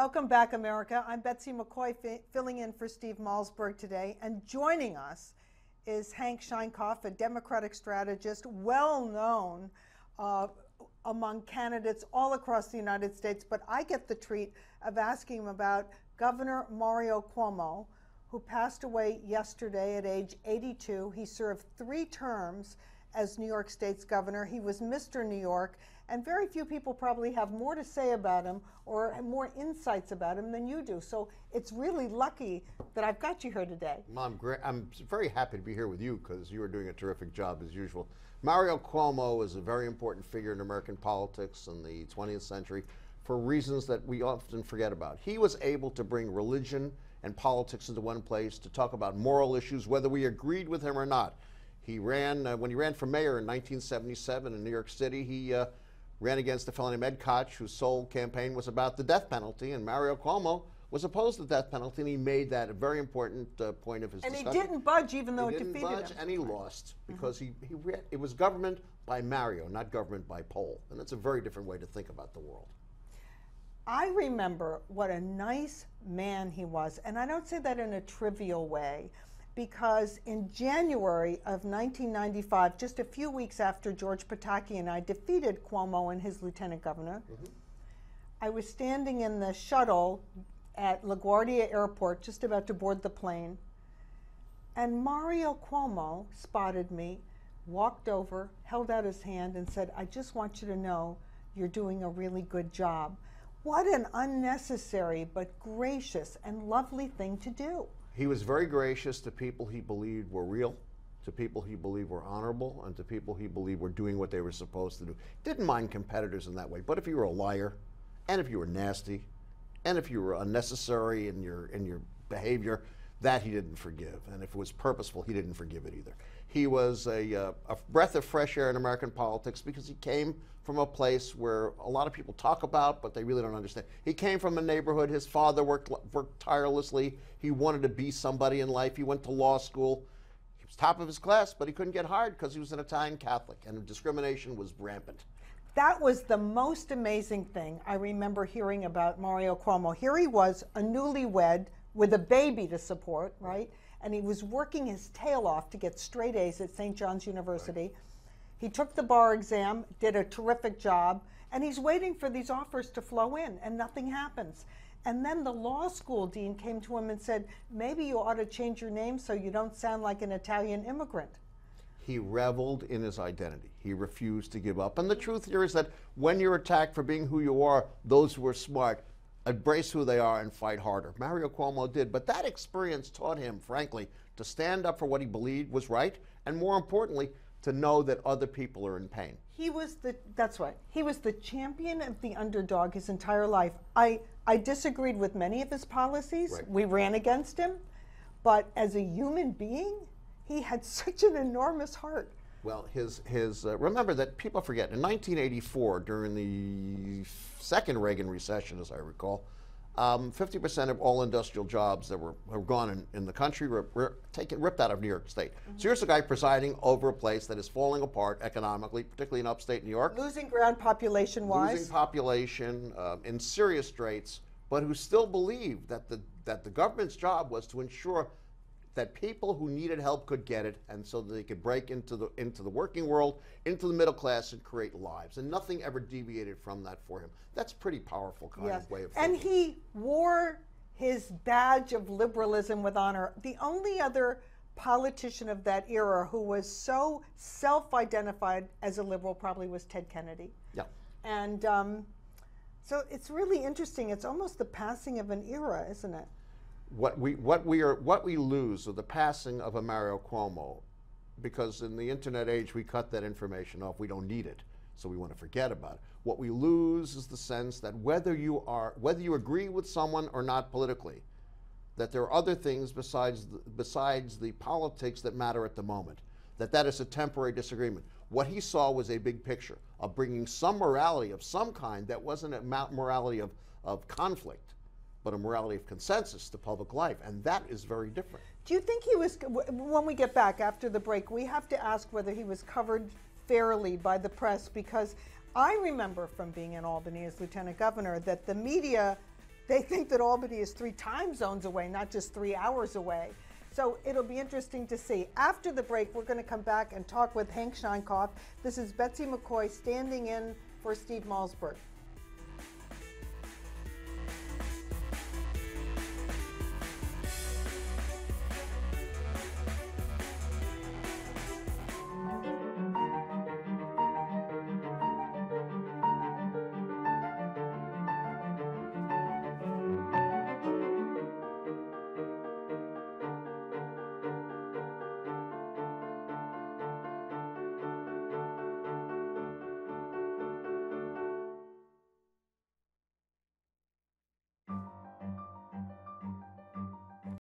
Welcome back, America. I'm Betsy McCoy, filling in for Steve Malzberg today, and joining us is Hank Sheinkopf, a Democratic strategist, well known among candidates all across the United States, but I get the treat of asking him about Governor Mario Cuomo, who passed away yesterday at age 82. He served 3 terms as New York State's governor. He was Mr. New York, and very few people probably have more to say about him or more insights about him than you do. So it's really lucky that I've got you here today. Mom, I'm very happy to be here with you because you are doing a terrific job as usual. Mario Cuomo is a very important figure in American politics in the 20th century for reasons that we often forget about. He was able to bring religion and politics into one place to talk about moral issues, whether we agreed with him or not. He ran, when he ran for mayor in 1977 in New York City, he ran against a fellow named Ed Koch, whose sole campaign was about the death penalty, and Mario Cuomo was opposed to the death penalty, and he made that a very important point of his discussion. And he didn't budge even though it defeated him. He didn't budge, and he lost, because it was government by Mario, not government by poll, and that's a very different way to think about the world. I remember what a nice man he was, and I don't say that in a trivial way, because in January of 1995, just a few weeks after George Pataki and I defeated Cuomo and his lieutenant governor, I was standing in the shuttle at LaGuardia Airport, just about to board the plane, and Mario Cuomo spotted me, walked over, held out his hand, and said, "I just want you to know you're doing a really good job." What an unnecessary but gracious and lovely thing to do. He was very gracious to people he believed were real, to people he believed were honorable, and to people he believed were doing what they were supposed to do. Didn't mind competitors in that way, but if you were a liar, and if you were nasty, and if you were unnecessary in your behavior, that he didn't forgive. And if it was purposeful, he didn't forgive it either. He was a breath of fresh air in American politics because he came from a place where a lot of people talk about, but they really don't understand. He came from a neighborhood. His father worked tirelessly. He wanted to be somebody in life. He went to law school. He was top of his class, but he couldn't get hired because he was an Italian Catholic, and discrimination was rampant. That was the most amazing thing I remember hearing about Mario Cuomo. Here he was, a newlywed with a baby to support, right? And he was working his tail off to get straight A's at St. John's University. Right. He took the bar exam, did a terrific job, and he's waiting for these offers to flow in, and nothing happens. And then the law school dean came to him and said, maybe you ought to change your name so you don't sound like an Italian immigrant. He reveled in his identity. He refused to give up. And the truth here is that when you're attacked for being who you are, those who are smart embrace who they are and fight harder. Mario Cuomo did, but that experience taught him, frankly, to stand up for what he believed was right, and more importantly, to know that other people are in pain. That's right. He was the champion of the underdog his entire life. I disagreed with many of his policies. Right. We ran against him, but as a human being, he had such an enormous heart. Well, remember that people forget, in 1984, during the second Reagan recession, as I recall, 50% of all industrial jobs that were gone in the country were ripped out of New York State. So here's a guy presiding over a place that is falling apart economically, particularly in upstate New York. Losing ground population-wise. Losing population, in serious straits, but who still believed that the government's job was to ensure that people who needed help could get it, and so that they could break into the working world, into the middle class, and create lives. And nothing ever deviated from that for him. That's a pretty powerful kind of way of thinking. And he wore his badge of liberalism with honor. The only other politician of that era who was so self-identified as a liberal probably was Ted Kennedy. Yeah. And so it's really interesting. It's almost the passing of an era, isn't it? What we lose of the passing of a Mario Cuomo, because in the internet age we cut that information off. We don't need it, so we want to forget about it. What we lose is the sense that whether you agree with someone or not politically, that there are other things besides the politics that matter at the moment. That is a temporary disagreement. What he saw was a big picture of bringing some morality of some kind that wasn't a morality of conflict, but a morality of consensus to public life, and that is very different. Do you think he was, when we get back after the break, we have to ask whether he was covered fairly by the press, because I remember from being in Albany as lieutenant governor that the media They think that Albany is 3 time zones away, not just 3 hours away. So it'll be interesting to see. After the break, we're going to come back and talk with Hank Sheinkopf. This is Betsy McCoy standing in for Steve Malzberg.